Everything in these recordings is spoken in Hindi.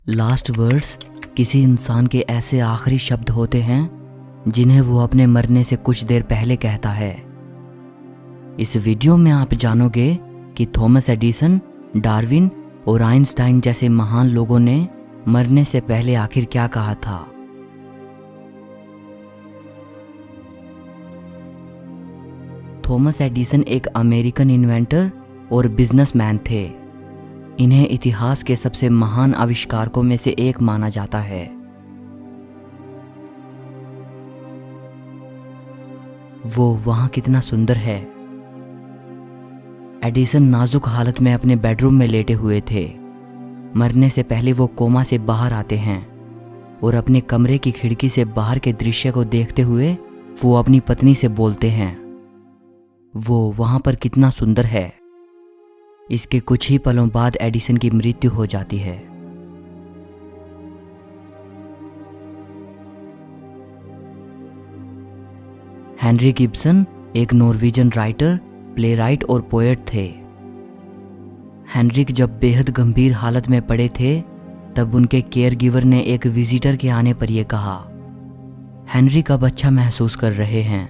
लास्ट वर्ड्स किसी इंसान के ऐसे आखिरी शब्द होते हैं जिन्हें वो अपने मरने से कुछ देर पहले कहता है। इस वीडियो में आप जानोगे कि थॉमस एडिसन, डार्विन और आइंस्टाइन जैसे महान लोगों ने मरने से पहले आखिर क्या कहा था। थॉमस एडिसन एक अमेरिकन इन्वेंटर और बिजनेसमैन थे। इन्हें इतिहास के सबसे महान आविष्कारकों में से एक माना जाता है। वो वहां कितना सुंदर है। एडिसन नाजुक हालत में अपने बेडरूम में लेटे हुए थे। मरने से पहले वो कोमा से बाहर आते हैं और अपने कमरे की खिड़की से बाहर के दृश्य को देखते हुए वो अपनी पत्नी से बोलते हैं, वो वहां पर कितना सुंदर है। इसके कुछ ही पलों बाद एडिसन की मृत्यु हो जाती है। हेनरी गिब्सन एक नॉर्वेजियन राइटर, प्लेराइट और पोएट थे। हेनरिक जब बेहद गंभीर हालत में पड़े थे तब उनके केयर गिवर ने एक विजिटर के आने पर यह कहा, हेनरिक अब अच्छा महसूस कर रहे हैं।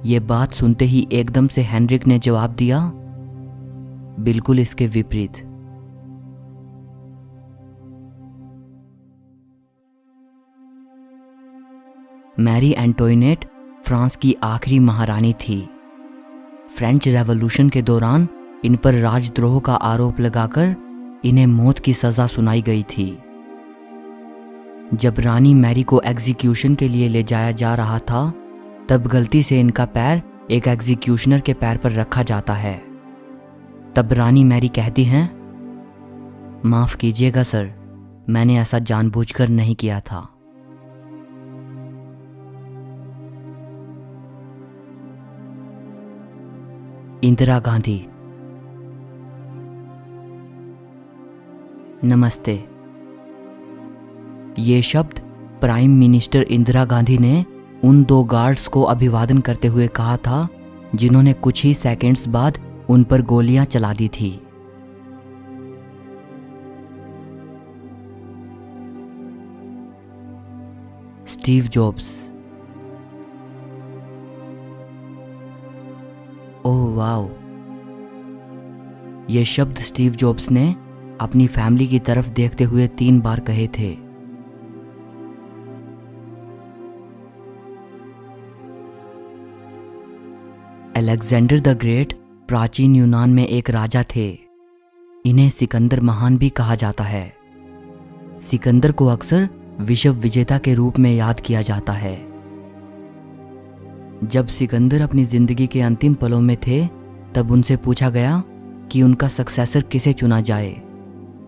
ये बात सुनते ही एकदम से हेनरिक ने जवाब दिया, बिल्कुल इसके विपरीत। मैरी एंटोइनेट फ्रांस की आखिरी महारानी थी। फ्रेंच रेवोल्यूशन के दौरान इन पर राजद्रोह का आरोप लगाकर इन्हें मौत की सजा सुनाई गई थी। जब रानी मैरी को एग्जीक्यूशन के लिए ले जाया जा रहा था तब गलती से इनका पैर एक एग्जीक्यूशनर के पैर पर रखा जाता है। तब रानी मैरी कहती हैं, माफ कीजिएगा सर, मैंने ऐसा जानबूझकर नहीं किया था। इंदिरा गांधी। नमस्ते। ये शब्द प्राइम मिनिस्टर इंदिरा गांधी ने उन दो गार्ड्स को अभिवादन करते हुए कहा था जिन्होंने कुछ ही सेकंड्स बाद उन पर गोलियां चला दी थी। Steve jobs. Oh wow. ये शब्द स्टीव जॉब्स ने अपनी फैमिली की तरफ देखते हुए 3 बार कहे थे। अलेक्जेंडर द ग्रेट प्राचीन यूनान में एक राजा थे। इन्हें सिकंदर महान भी कहा जाता है। सिकंदर को अक्सर विश्व विजेता के रूप में याद किया जाता है। जब सिकंदर अपनी जिंदगी के अंतिम पलों में थे तब उनसे पूछा गया कि उनका सक्सेसर किसे चुना जाए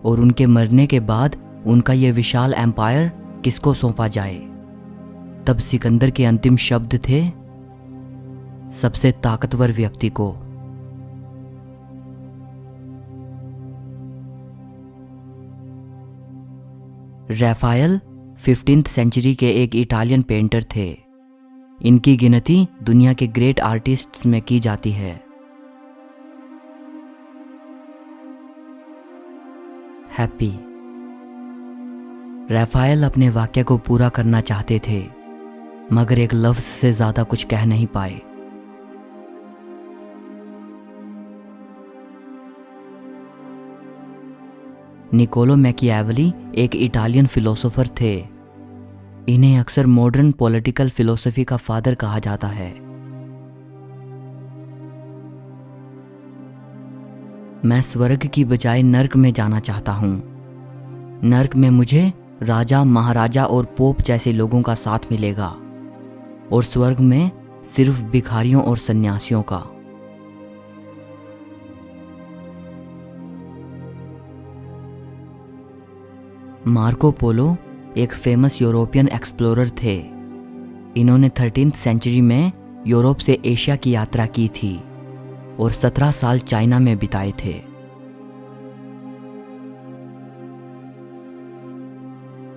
और उनके मरने के बाद उनका यह विशाल एम्पायर किसको सौंपा जाए। तब सिकंदर के अंतिम शब्द थे, सबसे ताकतवर व्यक्ति को। रैफाएल 15th सेंचुरी के एक इटालियन पेंटर थे। इनकी गिनती दुनिया के ग्रेट आर्टिस्ट्स में की जाती है। हैप्पी। रैफाएल अपने वाक्य को पूरा करना चाहते थे मगर एक लफ्ज से ज्यादा कुछ कह नहीं पाए। निकोलो मैकियावेली एक इटालियन फिलोसोफर थे। इन्हें अक्सर मॉडर्न पॉलिटिकल फिलोसफी का फादर कहा जाता है। मैं स्वर्ग की बजाय नर्क में जाना चाहता हूं। नर्क में मुझे राजा, महाराजा और पोप जैसे लोगों का साथ मिलेगा और स्वर्ग में सिर्फ भिखारियों और सन्यासियों का। मार्को पोलो एक फेमस यूरोपियन एक्सप्लोरर थे। इन्होंने 13th सेंचुरी में यूरोप से एशिया की यात्रा की थी और 17 साल चाइना में बिताए थे।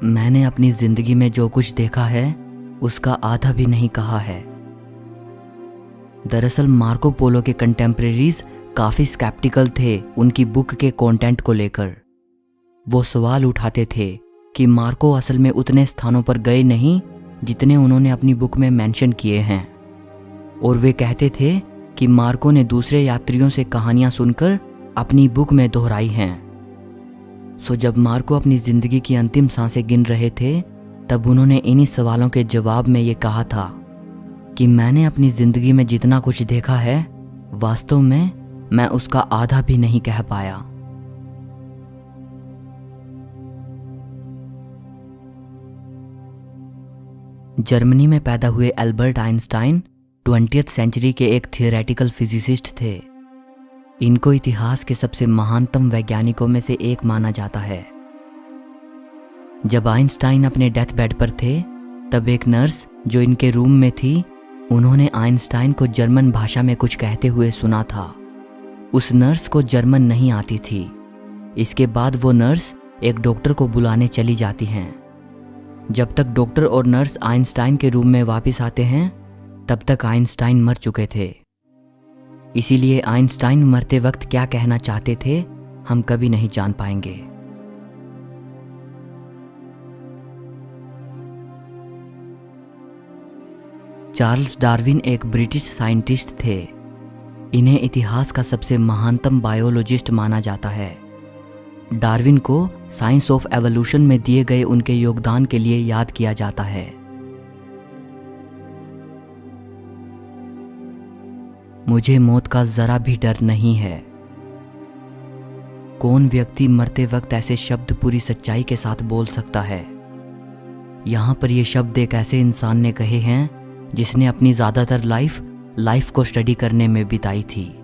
मैंने अपनी जिंदगी में जो कुछ देखा है उसका आधा भी नहीं कहा है। दरअसल मार्को पोलो के कंटेम्परेरीज काफी स्केप्टिकल थे उनकी बुक के कंटेंट को लेकर। वो सवाल उठाते थे कि मार्को असल में उतने स्थानों पर गए नहीं जितने उन्होंने अपनी बुक में मेंशन किए हैं, और वे कहते थे कि मार्को ने दूसरे यात्रियों से कहानियां सुनकर अपनी बुक में दोहराई हैं। सो जब मार्को अपनी जिंदगी की अंतिम सांसें गिन रहे थे, तब उन्होंने इन्हीं सवालों के जवाब में ये कहा था कि मैंने अपनी जिंदगी में जितना कुछ देखा है, वास्तव में मैं उसका आधा भी नहीं कह पाया। जर्मनी में पैदा हुए एल्बर्ट आइंस्टाइन 20वीं सेंचुरी के एक थियोरेटिकल फिजिसिस्ट थे। इनको इतिहास के सबसे महानतम वैज्ञानिकों में से एक माना जाता है। जब आइंस्टाइन अपने डेथ बेड पर थे, तब एक नर्स जो इनके रूम में थी, उन्होंने आइंस्टाइन को जर्मन भाषा में कुछ कहते हुए सुना था। उस नर्स को जर्मन नहीं आती थी। इसके बाद वो नर्स एक डॉक्टर को बुलाने चली जाती हैं। जब तक डॉक्टर और नर्स आइंस्टाइन के रूम में वापस आते हैं, तब तक आइंस्टाइन मर चुके थे। इसीलिए आइंस्टाइन मरते वक्त क्या कहना चाहते थे, हम कभी नहीं जान पाएंगे। चार्ल्स डार्विन एक ब्रिटिश साइंटिस्ट थे। इन्हें इतिहास का सबसे महानतम बायोलॉजिस्ट माना जाता है। डार्विन को साइंस ऑफ एवोल्यूशन में दिए गए उनके योगदान के लिए याद किया जाता है। मुझे मौत का जरा भी डर नहीं है। कौन व्यक्ति मरते वक्त ऐसे शब्द पूरी सच्चाई के साथ बोल सकता है? यहां पर ये शब्द एक ऐसे इंसान ने कहे हैं जिसने अपनी ज्यादातर लाइफ को स्टडी करने में बिताई थी।